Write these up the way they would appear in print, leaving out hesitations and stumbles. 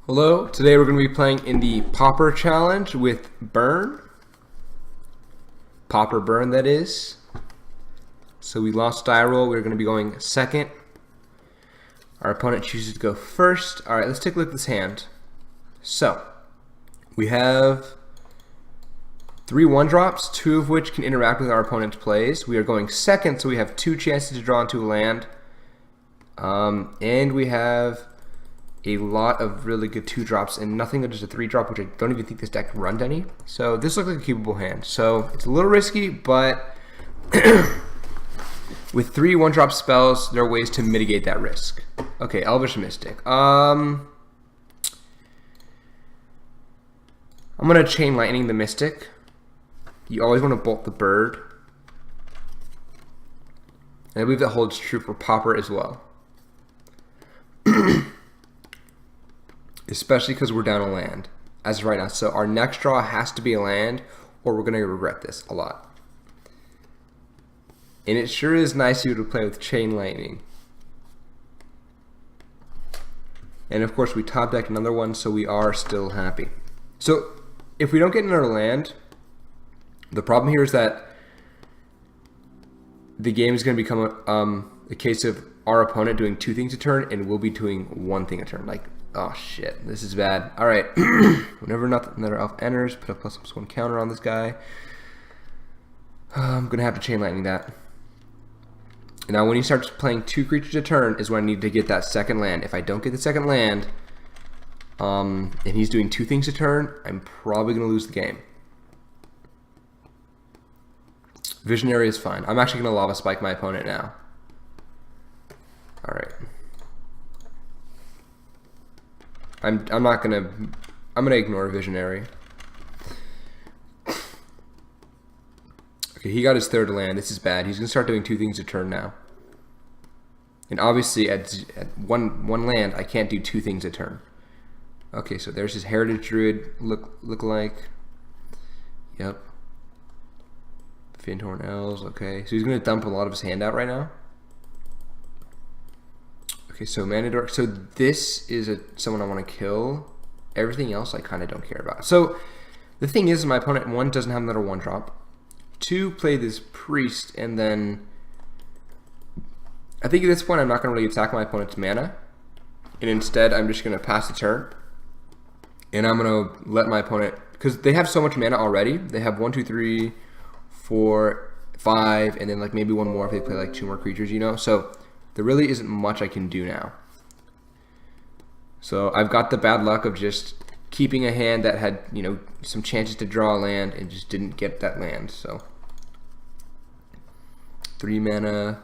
Hello, today we're going to be playing in the Pauper challenge with Burn. Pauper Burn, that is. So we lost die roll. We're going to be going second. Our opponent chooses to go first. Alright, let's take a look at this hand. So, we have 3 1-drops, 2 of which can interact with our opponent's plays. We are going second, so we have 2 chances to draw into a land. And we have a lot of really good 2-drops and nothing that is a 3-drop, which I don't even think this deck runs any. So this looks like a keepable hand. So it's a little risky, but with 3 1-drop spells, there are ways to mitigate that risk. Okay, Elvish Mystic. I'm gonna Chain Lightning the Mystic. You always want to bolt the bird. And I believe that holds true for Pauper as well. Especially because we're down a land as of right now. So our next draw has to be a land, or we're going to regret this a lot. And it sure is nice of you to play with Chain Lightning. And of course we top deck another one, so we are still happy. So if we don't get another land, the problem here is that the game is going to become a case of our opponent doing 2 things a turn, and we'll be doing 1 thing a turn. Like, oh shit, this is bad. Alright, whenever another elf enters, put a +1 counter on this guy. I'm going to have to Chain Lightning that. Now when he starts playing 2 creatures a turn is when I need to get that second land. If I don't get the second land, and he's doing 2 things a turn, I'm probably going to lose the game. Visionary is fine. I'm actually going to Lava Spike my opponent now. Alright. I'm gonna ignore Visionary. Okay, he got his 3rd land. This is bad. He's gonna start doing 2 things a turn now. And obviously at one land I can't do 2 things a turn. Okay, so there's his Heritage Druid look like. Yep. Finthorn Elves, okay. So he's gonna dump a lot of his hand out right now. Okay, so Manadork. So this is someone I want to kill. Everything else I kind of don't care about. So the thing is, my opponent, 1, doesn't have another 1-drop. 2, play this Priest, and then I think at this point I'm not going to really attack my opponent's mana. And instead I'm just going to pass the turn. And I'm going to let my opponent, because they have so much mana already. They have 1, 2, 3, 4, 5, and then like maybe 1 more if they play like 2 more creatures, you know? So there really isn't much I can do now. So I've got the bad luck of just keeping a hand that had, you know, some chances to draw a land and just didn't get that land. So 3 mana.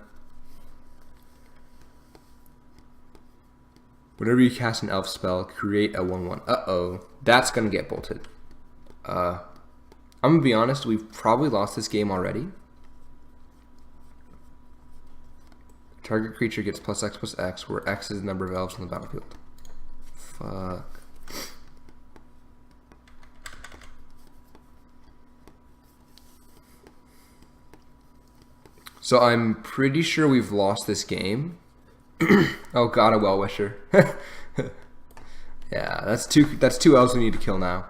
Whenever you cast an elf spell, create a 1/1. Uh-oh. That's gonna get bolted. I'm gonna be honest, we've probably lost this game already. Target creature gets +X/+X, where X is the number of elves on the battlefield. Fuck. So I'm pretty sure we've lost this game. Oh god, a Well-Wisher. Yeah, that's two elves we need to kill now.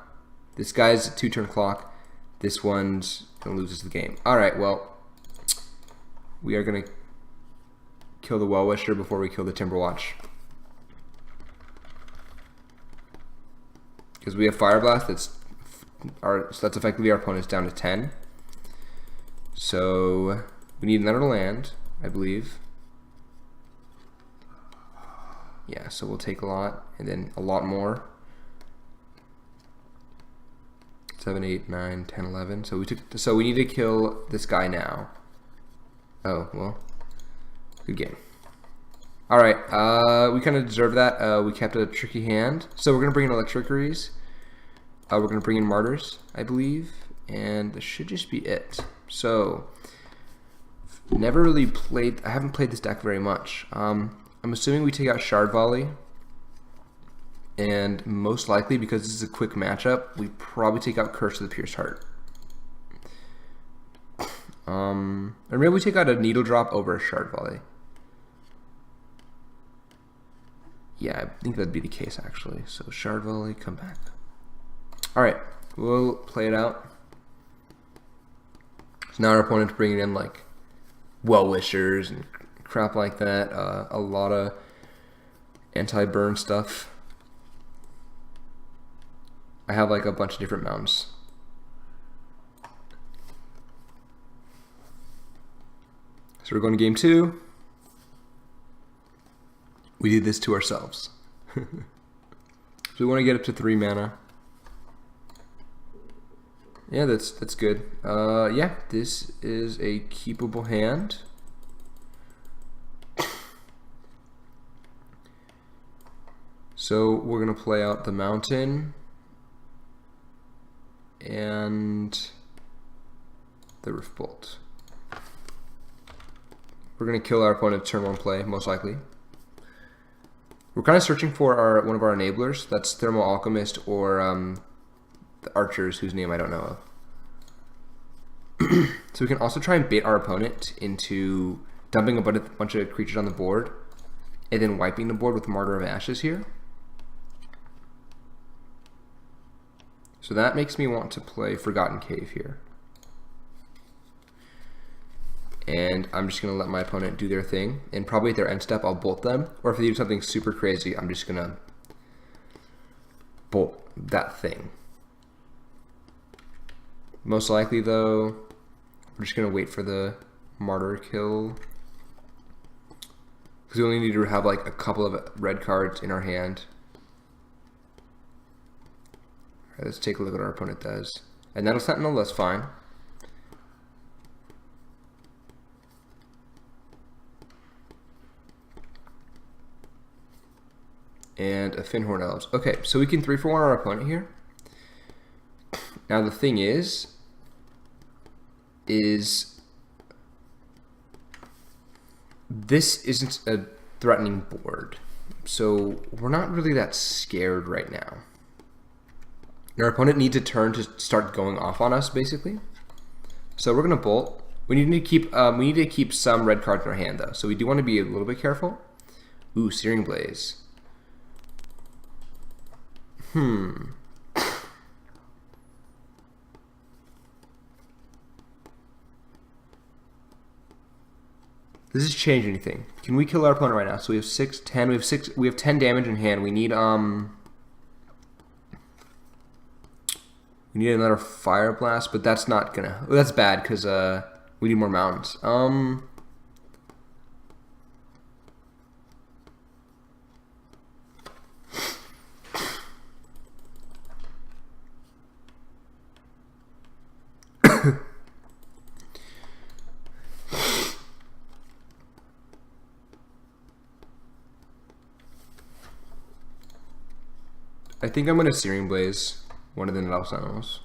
This guy's a 2-turn clock. This one's gonna lose the game. Alright, well, we are gonna kill the Well-Wisher before we kill the Timberwatch. Because we have Fire Blast, so that's effectively our opponent's down to 10. So we need another land, I believe. Yeah, so we'll take a lot, and then a lot more. 7, 8, 9, 10, 11. So we need to kill this guy now. Oh, well. Good game. Alright, we kind of deserve that. We kept a tricky hand. So we're going to bring in Electrickeries. We're going to bring in Martyrs, I believe. And this should just be it. So, never really played... I haven't played this deck very much. I'm assuming we take out Shard Volley. And most likely, because this is a quick matchup, we probably take out Curse of the Pierced Heart. Or maybe we take out a Needle Drop over a Shard Volley. Yeah, I think that'd be the case actually. So Shard Volley, come back. All right, we'll play it out. So now our opponent's bringing in like Well-Wishers and crap like that. A lot of anti-burn stuff. I have like a bunch of different mounts. So we're going to game 2. We did this to ourselves. So we want to get up to 3 mana. Yeah, that's good. Yeah, this is a keepable hand. So we're gonna play out the mountain and the Rift Bolt. We're gonna kill our opponent turn 1 play, most likely. We're kind of searching for one of our enablers. That's Thermal Alchemist or the archers whose name I don't know of. So we can also try and bait our opponent into dumping a bunch of creatures on the board and then wiping the board with Martyr of Ashes here. So that makes me want to play Forgotten Cave here. And I'm just going to let my opponent do their thing. And probably at their end step, I'll bolt them. Or if they do something super crazy, I'm just going to bolt that thing. Most likely, though, we're just going to wait for the Martyr kill. Because we only need to have like a couple of red cards in our hand. Alright, let's take a look at what our opponent does. And that'll Sentinel, that's fine. And a Finhorn Elves. Okay, so we can 3-for-1 our opponent here. Now the thing is this isn't a threatening board. So we're not really that scared right now. Our opponent needs a turn to start going off on us, basically. So we're gonna bolt. We need to keep some red cards in our hand though. So we do want to be a little bit careful. Ooh, Searing Blaze. Does this change anything? Can we kill our opponent right now? So we have 6, 10. We have 10 damage in hand. We need another Fire Blast, but that's not gonna. Well, that's bad because we need more mountains. I think I'm gonna Searing Blaze one of the Elf Sentinels.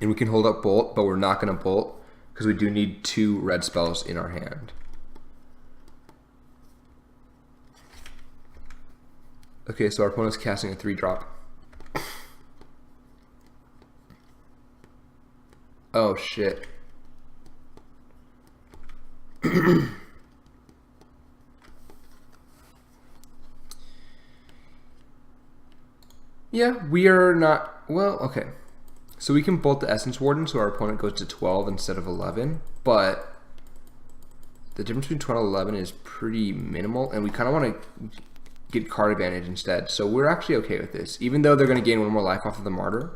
And we can hold up Bolt, but we're not gonna Bolt because we do need 2 red spells in our hand. Okay, so our opponent's casting a 3-drop. Oh shit. Yeah, we are not, well, okay. So we can bolt the Essence Warden so our opponent goes to 12 instead of 11, but the difference between 12 and 11 is pretty minimal, and we kind of want to get card advantage instead. So we're actually okay with this. Even though they're going to gain 1 more life off of the Martyr,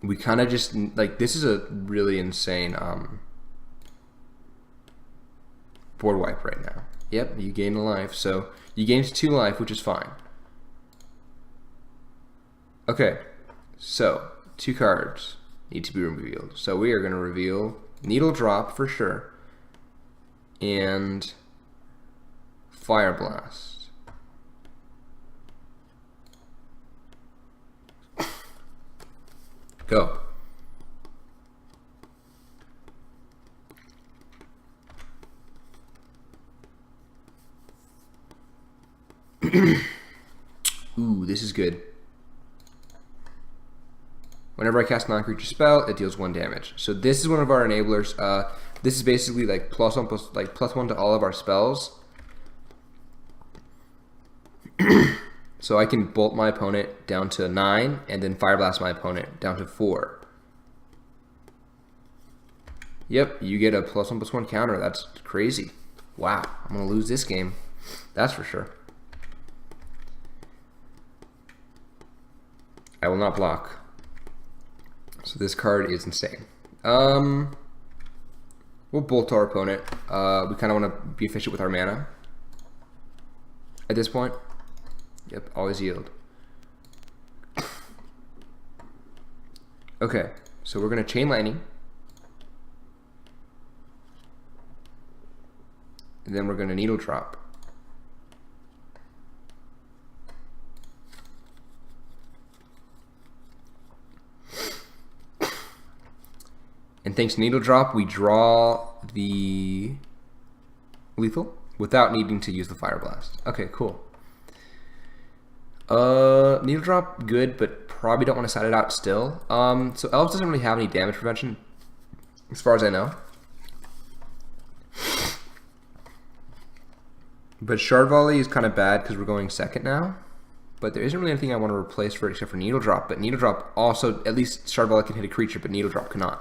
we kind of just, like, this is a really insane board wipe right now. Yep, you gain a life, so you gained 2 life, which is fine. Okay, so 2 cards need to be revealed. So we are going to reveal Needle Drop for sure, and Fire Blast. Go. Ooh, this is good. Whenever I cast a non-creature spell, it deals 1 damage. So this is one of our enablers. This is basically like +1 to all of our spells. So I can bolt my opponent down to 9 and then fire blast my opponent down to 4. Yep, you get a +1/+1 counter. That's crazy. Wow, I'm gonna lose this game. That's for sure. I will not block. So this card is insane. We'll bolt our opponent. We kind of want to be efficient with our mana at this point. Yep, always yield. Okay, so we're going to Chain Lightning. And then we're going to Needle Drop. And thanks to Needle Drop, we draw the lethal without needing to use the Fire Blast. Okay, cool. Needle Drop, good, but probably don't want to side it out still. So Elves doesn't really have any damage prevention, as far as I know. But Shard Volley is kind of bad because we're going second now. But there isn't really anything I want to replace for it except for Needle Drop. But Needle Drop also, at least Shard Volley can hit a creature, but Needle Drop cannot.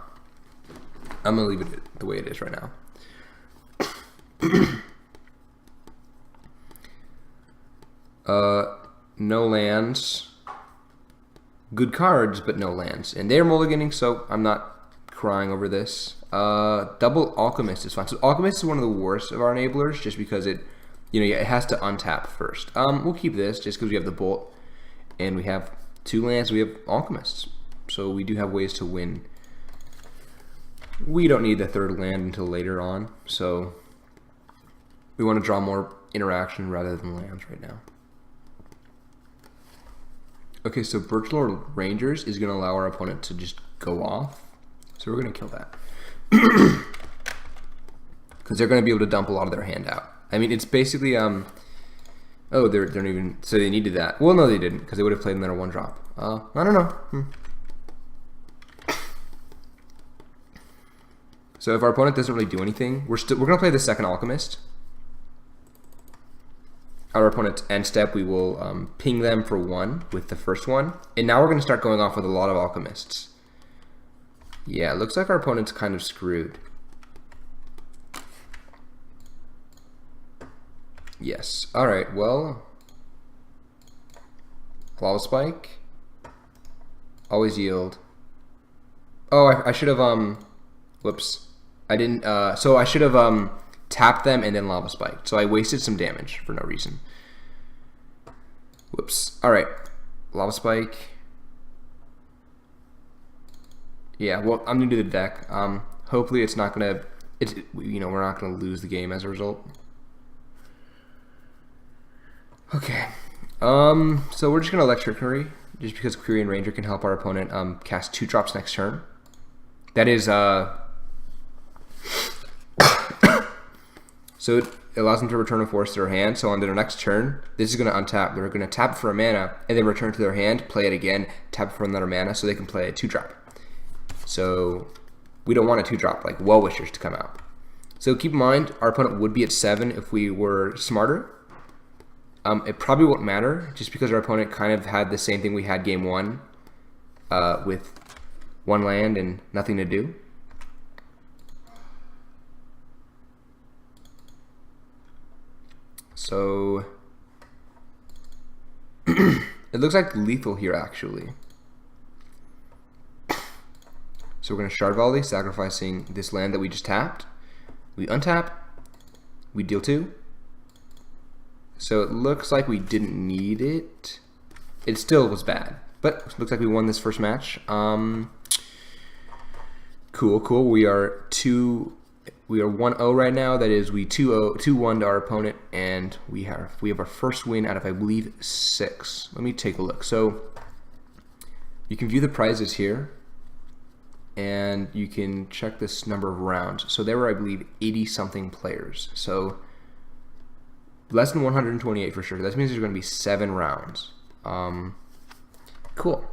I'm going to leave it the way it is right now. No lands. Good cards, but no lands. And they're mulliganing, so I'm not crying over this. Double Alchemist is fine. So Alchemist is one of the worst of our enablers, just because it, it has to untap first. We'll keep this just because we have the Bolt, and we have 2 lands. We have Alchemists, so we do have ways to win. We don't need the 3rd land until later on, so we want to draw more interaction rather than lands right now. Okay, so Birchlord Rangers is going to allow our opponent to just go off, so we're going to kill that. Because they're going to be able to dump a lot of their hand out. I mean, it's basically, oh, they're not even, so they needed that. Well, no, they didn't, because they would have played another 1-drop. I don't know. So if our opponent doesn't really do anything, we're going to play the second Alchemist. Our opponent's end step, we will ping them for 1 with the first one. And now we're going to start going off with a lot of Alchemists. Yeah, it looks like our opponent's kind of screwed. Yes. Alright, well. Lava Spike. Always yield. Oh, I should have, whoops. I didn't, so I should have, tapped them and then Lava Spike. So I wasted some damage for no reason. Whoops. Alright. Lava Spike. Yeah, well, I'm new to the deck. Hopefully it's not gonna, we're not gonna lose the game as a result. Okay. So we're just gonna Electric Curry, just because Quirion Ranger can help our opponent cast 2 drops next turn. That is so it allows them to return a force to their hand. So on their next turn, this is going to untap. They're going to tap for a mana and then return to their hand, play it again, tap for another mana, so they can play a 2-drop. So we don't want a 2-drop like Well-Wishers to come out. So keep in mind, our opponent would be at 7 if we were smarter. It probably won't matter, just because our opponent kind of had the same thing we had game 1 with 1 land and nothing to do. So it looks like lethal here actually. So we're going to Shard Volley, sacrificing this land that we just tapped. We untap, we deal 2. So it looks like we didn't need it. It still was bad, but it looks like we won this first match. Cool. We are 1-0 right now. That is, we 2-1 to our opponent, and we have our first win out of, I believe, 6. Let me take a look. So you can view the prizes here, and you can check this number of rounds. So there were, I believe, 80-something players. So less than 128 for sure. That means there's going to be 7 rounds. Cool.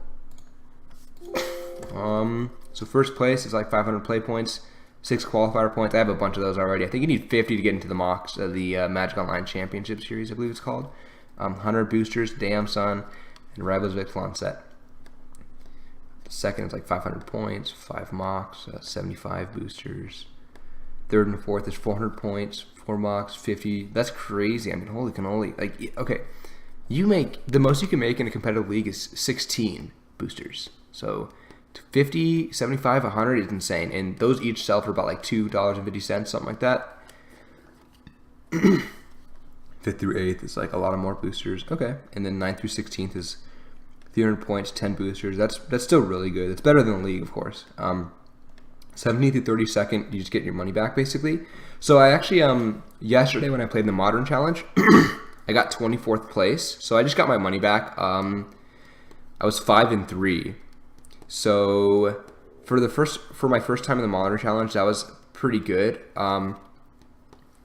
So first place is like 500 play points, 6 qualifier points. I have a bunch of those already. I think you need 50 to get into the mocks, the Magic Online Championship Series, I believe it's called. 100 boosters, Damn Son, and Rivals Victhlon set. The second is like 500 points, 5 mocks, 75 boosters. Third and fourth is 400 points, 4 mocks, 50. That's crazy. I mean, holy cannoli. Like, okay, you make the most you can make in a competitive league is 16 boosters. So 50, 75, 100 is insane, and those each sell for about like $2.50, something like that. 5th through 8th is like a lot of more boosters. Okay, and then 9th through 16th is 300 points, 10 boosters. That's still really good. It's better than the league, of course. 17th through 32nd, you just get your money back basically. So I actually yesterday when I played the Modern Challenge, I got 24th place. So I just got my money back. I was 5-3. So for my first time in the Modern Challenge, that was pretty good. And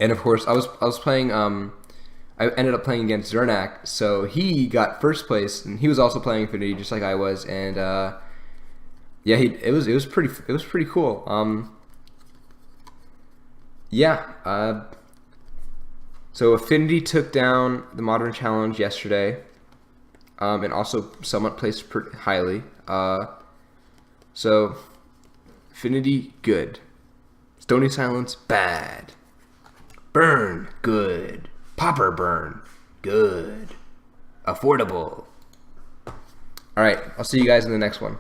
of course, I was playing. I ended up playing against Zernak, so he got first place, and he was also playing Infinity just like I was. And yeah, it was pretty cool. Yeah. So Affinity took down the Modern Challenge yesterday, and also somewhat placed pretty highly. So, Affinity, good. Stony Silence, bad. Burn, good. Pauper burn, good. Affordable. Alright, I'll see you guys in the next one.